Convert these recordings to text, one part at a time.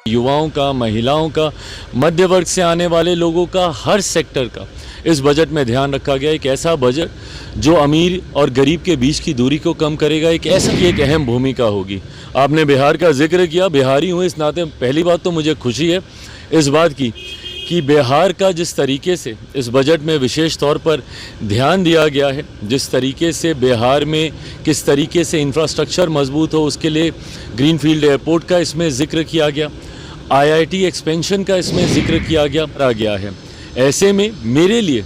युवाओं का, महिलाओं का, मध्य वर्ग से आने वाले लोगों का, हर सेक्टर का इस बजट में ध्यान रखा गया। एक ऐसा बजट जो अमीर और गरीब के बीच की दूरी को कम करेगा, एक अहम भूमिका होगी। आपने बिहार का जिक्र किया, बिहारी हूँ इस नाते पहली बात तो मुझे खुशी है इस बात की कि बिहार का जिस तरीके से इस बजट में विशेष तौर पर ध्यान दिया गया है, जिस तरीके से बिहार में किस तरीके से इंफ्रास्ट्रक्चर मजबूत हो, उसके लिए ग्रीनफील्ड एयरपोर्ट का इसमें जिक्र किया गया, IIT एक्सपेंशन का इसमें जिक्र किया गया है। ऐसे में मेरे लिए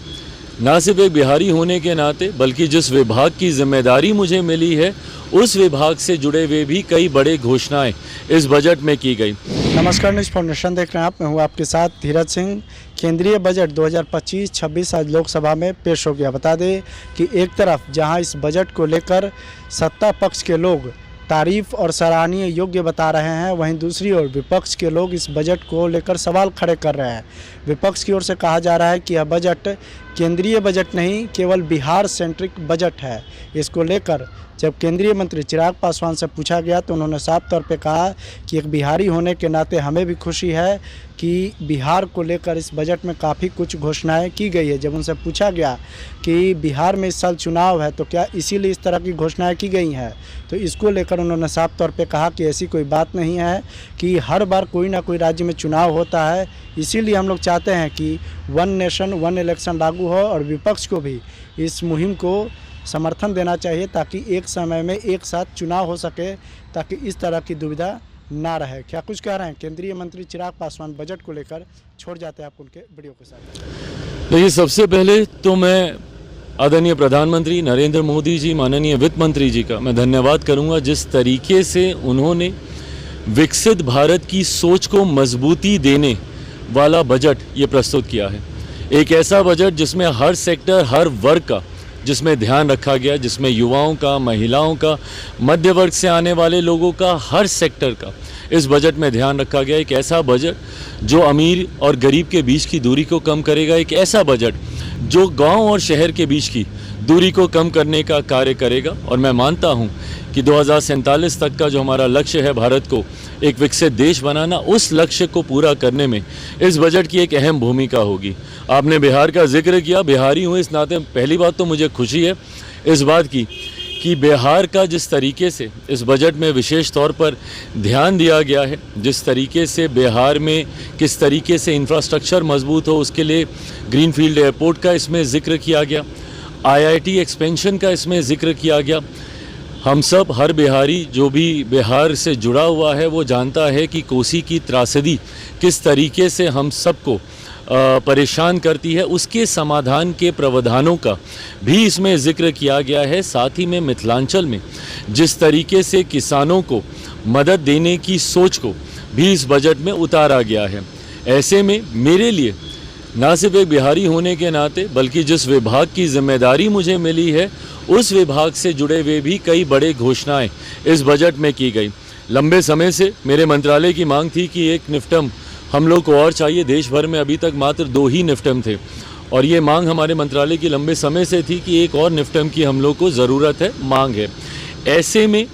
ना सिर्फ एक बिहारी होने के नाते बल्कि जिस विभाग की जिम्मेदारी मुझे मिली है उस विभाग से जुड़े हुए भी कई बड़े घोषणाएं इस बजट में की गई। नमस्कार, न्यूज़ फाउंडेशन देख रहे हैं आप। मैं हूं आपके साथ धीरज सिंह। केंद्रीय बजट 2025-26 आज लोकसभा में पेश हो गया। बता दें कि एक तरफ जहां इस बजट को लेकर सत्ता पक्ष के लोग तारीफ और सराहनीय योग्य बता रहे हैं, वहीं दूसरी ओर विपक्ष के लोग इस बजट को लेकर सवाल खड़े कर रहे हैं। विपक्ष की ओर से कहा जा रहा है कि यह बजट केंद्रीय बजट नहीं, केवल बिहार सेंट्रिक बजट है। इसको लेकर जब केंद्रीय मंत्री चिराग पासवान से पूछा गया तो उन्होंने साफ तौर पे कहा कि एक बिहारी होने के नाते हमें भी खुशी है कि बिहार को लेकर इस बजट में काफ़ी कुछ घोषणाएं की गई है। जब उनसे पूछा गया कि बिहार में इस साल चुनाव है तो क्या इसीलिए इस तरह की घोषणाएं की गई हैं, तो इसको लेकर उन्होंने साफ तौर पे कहा कि ऐसी कोई बात नहीं है कि हर बार कोई ना कोई राज्य में चुनाव होता है, इसीलिए हम लोग चाहते हैं कि वन नेशन वन इलेक्शन लागू हो और विपक्ष को भी इस मुहिम को समर्थन देना चाहिए ताकि एक समय में एक साथ चुनाव हो सके, ताकि इस तरह की दुविधा ना रहे। क्या कुछ कह रहे हैं केंद्रीय मंत्री चिराग पासवान बजट को लेकर, छोड़ जाते हैं आप उनके वीडियो के साथ। देखिए, सबसे पहले तो मैं आदरणीय प्रधानमंत्री नरेंद्र मोदी जी, माननीय वित्त मंत्री जी का मैं धन्यवाद करूंगा जिस तरीके से उन्होंने विकसित भारत की सोच को मजबूती देने वाला बजट ये प्रस्तुत किया है। एक ऐसा बजट जिसमें हर सेक्टर, हर वर्ग का जिसमें ध्यान रखा गया, जिसमें युवाओं का, महिलाओं का, मध्य वर्ग से आने वाले लोगों का, हर सेक्टर का इस बजट में ध्यान रखा गया। एक ऐसा बजट जो अमीर और गरीब के बीच की दूरी को कम करेगा, एक ऐसा बजट जो गांव और शहर के बीच की दूरी को कम करने का कार्य करेगा। और मैं मानता हूं कि 2047 तक का जो हमारा लक्ष्य है, भारत को एक विकसित देश बनाना, उस लक्ष्य को पूरा करने में इस बजट की एक अहम भूमिका होगी। आपने बिहार का जिक्र किया, बिहारी हूँ इस नाते पहली बात तो मुझे खुशी है इस बात की कि बिहार का जिस तरीके से इस बजट में विशेष तौर पर ध्यान दिया गया है, जिस तरीके से बिहार में किस तरीके से इंफ्रास्ट्रक्चर मजबूत हो, उसके लिए ग्रीनफील्ड एयरपोर्ट का इसमें जिक्र किया गया, IIT एक्सपेंशन का इसमें जिक्र किया गया। हम सब, हर बिहारी जो भी बिहार से जुड़ा हुआ है वो जानता है कि कोसी की त्रासदी किस तरीके से हम सबको परेशान करती है, उसके समाधान के प्रावधानों का भी इसमें जिक्र किया गया है। साथ ही में मिथिलांचल में जिस तरीके से किसानों को मदद देने की सोच को भी इस बजट में उतारा गया है। ऐसे में मेरे लिए ना सिर्फ एक बिहारी होने के नाते बल्कि जिस विभाग की जिम्मेदारी मुझे मिली है उस विभाग से जुड़े हुए भी कई बड़े घोषणाएं इस बजट में की गई। लंबे समय से मेरे मंत्रालय की मांग थी कि एक निफ्टम हम लोग को और चाहिए। देश भर में अभी तक मात्र 2 ही निफ्टम थे और ये मांग हमारे मंत्रालय की लंबे समय से थी कि एक और निफ्टम की हम लोग को ज़रूरत है, मांग है। ऐसे में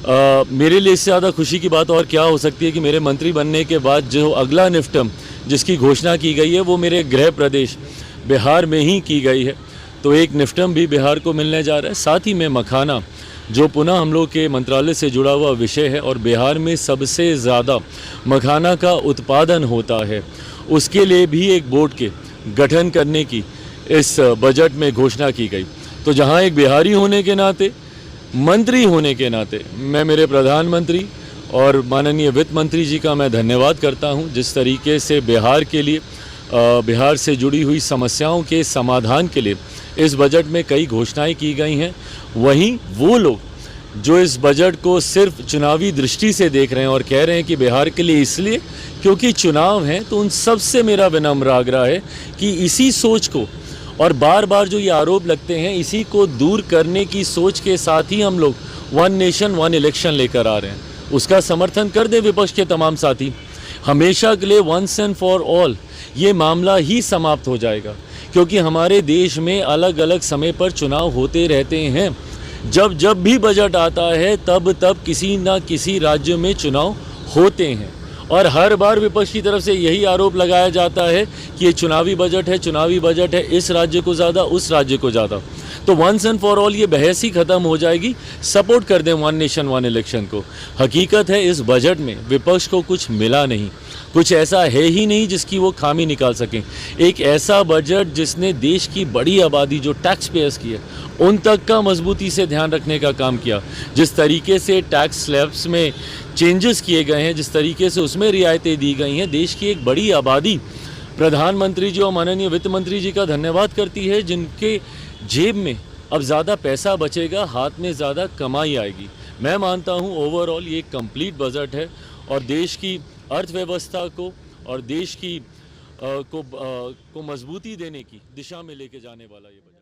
मेरे लिए इससे ज़्यादा खुशी की बात और क्या हो सकती है कि मेरे मंत्री बनने के बाद जो अगला निफ्टम जिसकी घोषणा की गई है वो मेरे गृह प्रदेश बिहार में ही की गई है। तो एक निफ्टम भी बिहार को मिलने जा रहा है। साथ ही में मखाना जो पुनः हम लोग के मंत्रालय से जुड़ा हुआ विषय है और बिहार में सबसे ज़्यादा मखाना का उत्पादन होता है, उसके लिए भी एक बोर्ड के गठन करने की इस बजट में घोषणा की गई। तो जहां एक बिहारी होने के नाते, मंत्री होने के नाते मैं मेरे प्रधानमंत्री और माननीय वित्त मंत्री जी का मैं धन्यवाद करता हूं जिस तरीके से बिहार के लिए, बिहार से जुड़ी हुई समस्याओं के समाधान के लिए इस बजट में कई घोषणाएं की गई हैं। वहीं वो लोग जो इस बजट को सिर्फ चुनावी दृष्टि से देख रहे हैं और कह रहे हैं कि बिहार के लिए इसलिए क्योंकि चुनाव हैं, तो उन सब से मेरा विनम्र आग्रह है कि इसी सोच को और बार बार जो ये आरोप लगते हैं इसी को दूर करने की सोच के साथ ही हम लोग वन नेशन वन इलेक्शन लेकर आ रहे हैं। उसका समर्थन कर दे विपक्ष के तमाम साथी। हमेशा के लिए वंस एंड फॉर ऑल ये मामला ही समाप्त हो जाएगा, क्योंकि हमारे देश में अलग अलग समय पर चुनाव होते रहते हैं। जब भी बजट आता है तब किसी ना किसी राज्य में चुनाव होते हैं और हर बार विपक्ष की तरफ से यही आरोप लगाया जाता है कि ये चुनावी बजट है, इस राज्य को ज़्यादा, उस राज्य को ज़्यादा। तो वंस एंड फॉर ऑल ये बहस ही ख़त्म हो जाएगी। सपोर्ट कर दें वन नेशन वन इलेक्शन को। हकीकत है इस बजट में विपक्ष को कुछ मिला नहीं, कुछ ऐसा है ही नहीं जिसकी वो खामी निकाल सकें। एक ऐसा बजट जिसने देश की बड़ी आबादी जो टैक्स पेयर्स की है उन तक का मजबूती से ध्यान रखने का काम किया। जिस तरीके से टैक्स स्लैब्स में चेंजेस किए गए हैं, जिस तरीके से उसमें रियायतें दी गई हैं, देश की एक बड़ी आबादी प्रधानमंत्री जी और माननीय वित्त मंत्री जी का धन्यवाद करती है, जिनके जेब में अब ज़्यादा पैसा बचेगा, हाथ में ज़्यादा कमाई आएगी। मैं मानता हूँ ओवरऑल ये एक कंप्लीट बजट है और देश की अर्थव्यवस्था को और देश की को मजबूती देने की दिशा में लेके जाने वाला ये बजट।